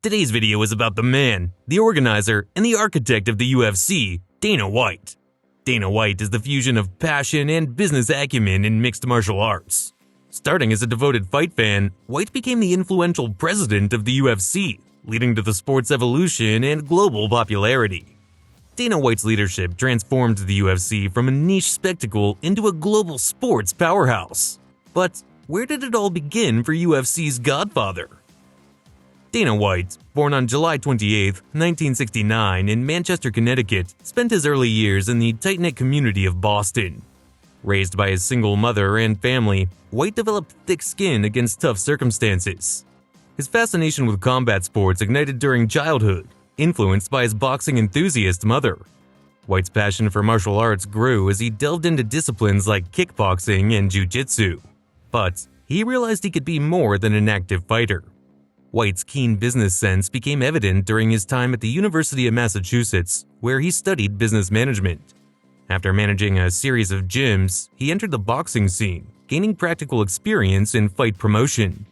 Today's video is about the man, the organizer, and the architect of the UFC, Dana White. Dana White is the fusion of passion and business acumen in mixed martial arts. Starting as a devoted fight fan, White became the influential president of the UFC, leading to the sport's evolution and global popularity. Dana White's leadership transformed the UFC from a niche spectacle into a global sports powerhouse. But where did it all begin for UFC's godfather? Dana White, born on July 28, 1969 in Manchester, Connecticut, spent his early years in the tight-knit community of Boston. Raised by his single mother and family, White developed thick skin against tough circumstances. His fascination with combat sports ignited during childhood, influenced by his boxing enthusiast mother. White's passion for martial arts grew as he delved into disciplines like kickboxing and jiu-jitsu. But he realized he could be more than an active fighter. White's keen business sense became evident during his time at the University of Massachusetts, where he studied business management. After managing a series of gyms, he entered the boxing scene, gaining practical experience in fight promotion.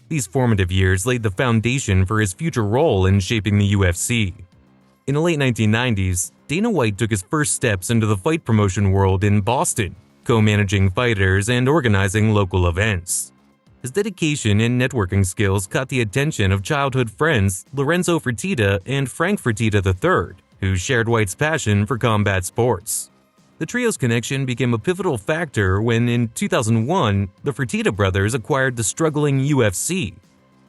These formative years laid the foundation for his future role in shaping the UFC. In the late 1990s, Dana White took his first steps into the fight promotion world in Boston, co-managing fighters and organizing local events. His dedication and networking skills caught the attention of childhood friends Lorenzo Fertitta and Frank Fertitta III, who shared White's passion for combat sports. The trio's connection became a pivotal factor when, in 2001, the Fertitta brothers acquired the struggling UFC.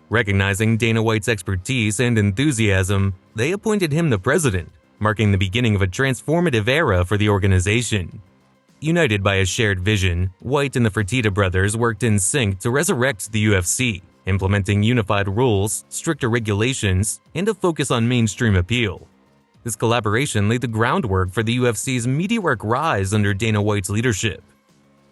Recognizing Dana White's expertise and enthusiasm, they appointed him the president, marking the beginning of a transformative era for the organization. United by a shared vision, White and the Fertitta brothers worked in sync to resurrect the UFC, implementing unified rules, stricter regulations, and a focus on mainstream appeal. This collaboration laid the groundwork for the UFC's meteoric rise under Dana White's leadership.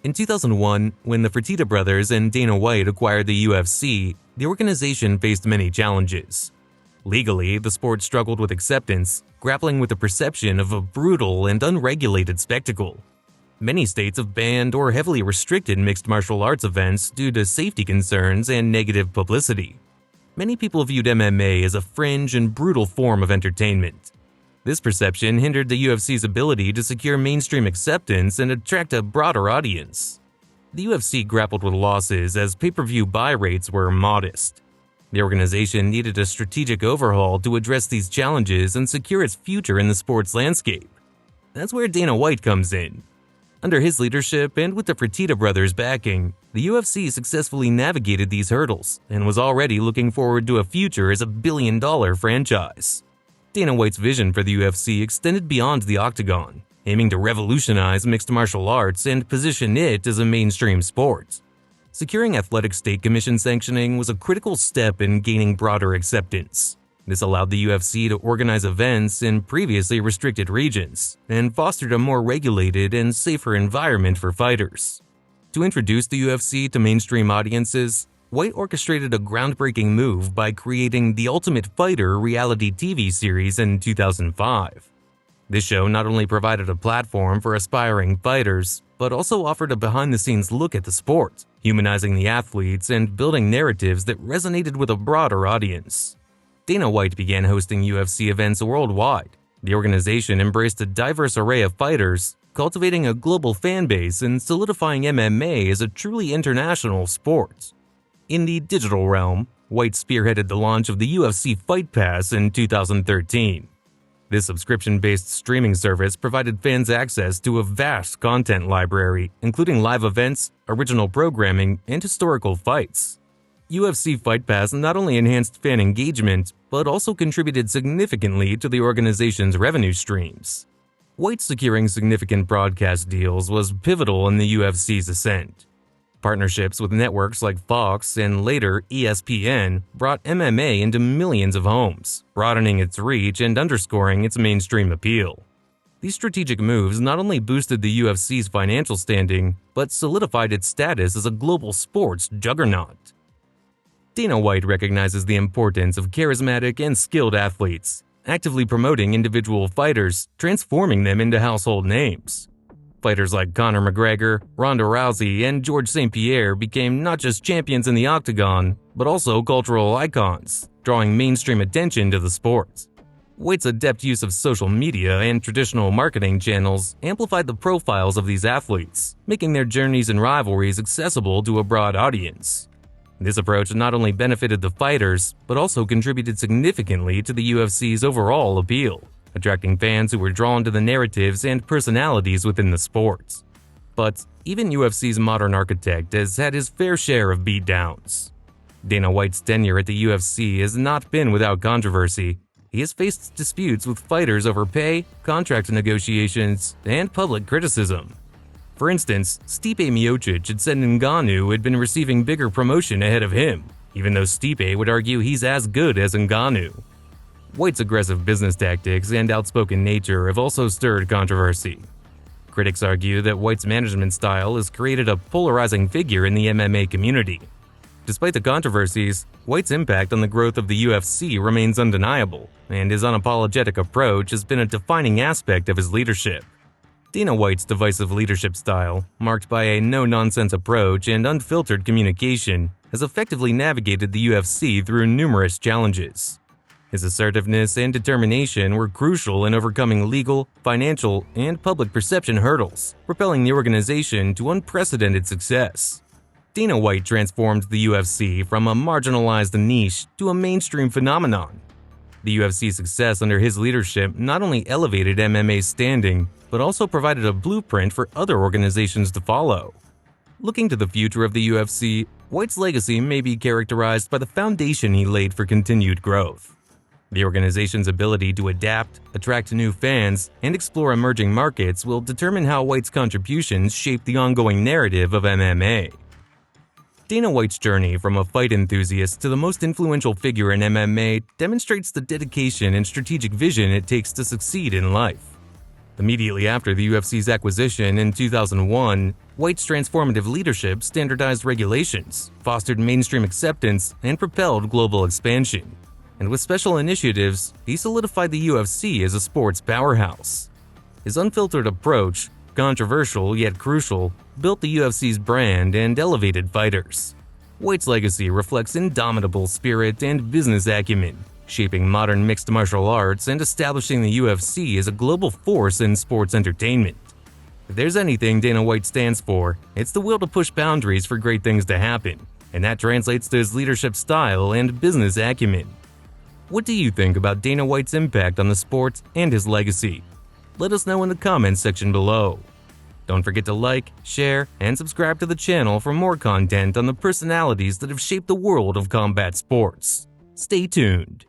In 2001, when the Fertitta brothers and Dana White acquired the UFC, the organization faced many challenges. Legally, the sport struggled with acceptance, grappling with the perception of a brutal and unregulated spectacle. Many states have banned or heavily restricted mixed martial arts events due to safety concerns and negative publicity. Many people viewed MMA as a fringe and brutal form of entertainment. This perception hindered the UFC's ability to secure mainstream acceptance and attract a broader audience. The UFC grappled with losses as pay-per-view buy rates were modest. The organization needed a strategic overhaul to address these challenges and secure its future in the sports landscape. That's where Dana White comes in. Under his leadership and with the Fertitta brothers' backing, the UFC successfully navigated these hurdles and was already looking forward to a future as a billion-dollar franchise. Dana White's vision for the UFC extended beyond the octagon, aiming to revolutionize mixed martial arts and position it as a mainstream sport. Securing athletic state commission sanctioning was a critical step in gaining broader acceptance. This allowed the UFC to organize events in previously restricted regions and fostered a more regulated and safer environment for fighters. To introduce the UFC to mainstream audiences, White orchestrated a groundbreaking move by creating The Ultimate Fighter reality TV series in 2005. This show not only provided a platform for aspiring fighters, but also offered a behind-the-scenes look at the sport, humanizing the athletes and building narratives that resonated with a broader audience. Dana White began hosting UFC events worldwide. The organization embraced a diverse array of fighters, cultivating a global fan base and solidifying MMA as a truly international sport. In the digital realm, White spearheaded the launch of the UFC Fight Pass in 2013. This subscription-based streaming service provided fans access to a vast content library, including live events, original programming, and historical fights. UFC Fight Pass not only enhanced fan engagement, but also contributed significantly to the organization's revenue streams. White securing significant broadcast deals was pivotal in the UFC's ascent. Partnerships with networks like Fox and later ESPN brought MMA into millions of homes, broadening its reach and underscoring its mainstream appeal. These strategic moves not only boosted the UFC's financial standing, but solidified its status as a global sports juggernaut. Dana White recognizes the importance of charismatic and skilled athletes, actively promoting individual fighters, transforming them into household names. Fighters like Conor McGregor, Ronda Rousey, and George St. Pierre became not just champions in the octagon, but also cultural icons, drawing mainstream attention to the sport. White's adept use of social media and traditional marketing channels amplified the profiles of these athletes, making their journeys and rivalries accessible to a broad audience. This approach not only benefited the fighters, but also contributed significantly to the UFC's overall appeal, attracting fans who were drawn to the narratives and personalities within the sport. But even UFC's modern architect has had his fair share of beatdowns. Dana White's tenure at the UFC has not been without controversy. He has faced disputes with fighters over pay, contract negotiations, and public criticism. For instance, Stipe Miocic had said Ngannou had been receiving bigger promotion ahead of him, even though Stipe would argue he's as good as Ngannou. White's aggressive business tactics and outspoken nature have also stirred controversy. Critics argue that White's management style has created a polarizing figure in the MMA community. Despite the controversies, White's impact on the growth of the UFC remains undeniable, and his unapologetic approach has been a defining aspect of his leadership. Dana White's divisive leadership style, marked by a no-nonsense approach and unfiltered communication, has effectively navigated the UFC through numerous challenges. His assertiveness and determination were crucial in overcoming legal, financial, and public perception hurdles, propelling the organization to unprecedented success. Dana White transformed the UFC from a marginalized niche to a mainstream phenomenon. The UFC's success under his leadership not only elevated MMA's standing, but also provided a blueprint for other organizations to follow. Looking to the future of the UFC, White's legacy may be characterized by the foundation he laid for continued growth. The organization's ability to adapt, attract new fans, and explore emerging markets will determine how White's contributions shape the ongoing narrative of MMA. Dana White's journey from a fight enthusiast to the most influential figure in MMA demonstrates the dedication and strategic vision it takes to succeed in life. Immediately after the UFC's acquisition in 2001, White's transformative leadership standardized regulations, fostered mainstream acceptance, and propelled global expansion. And with special initiatives, he solidified the UFC as a sports powerhouse. His unfiltered approach, controversial yet crucial, built the UFC's brand and elevated fighters. White's legacy reflects indomitable spirit and business acumen, shaping modern mixed martial arts and establishing the UFC as a global force in sports entertainment. If there's anything Dana White stands for, it's the will to push boundaries for great things to happen, and that translates to his leadership style and business acumen. What do you think about Dana White's impact on the sport and his legacy? Let us know in the comments section below. Don't forget to like, share, and subscribe to the channel for more content on the personalities that have shaped the world of combat sports. Stay tuned.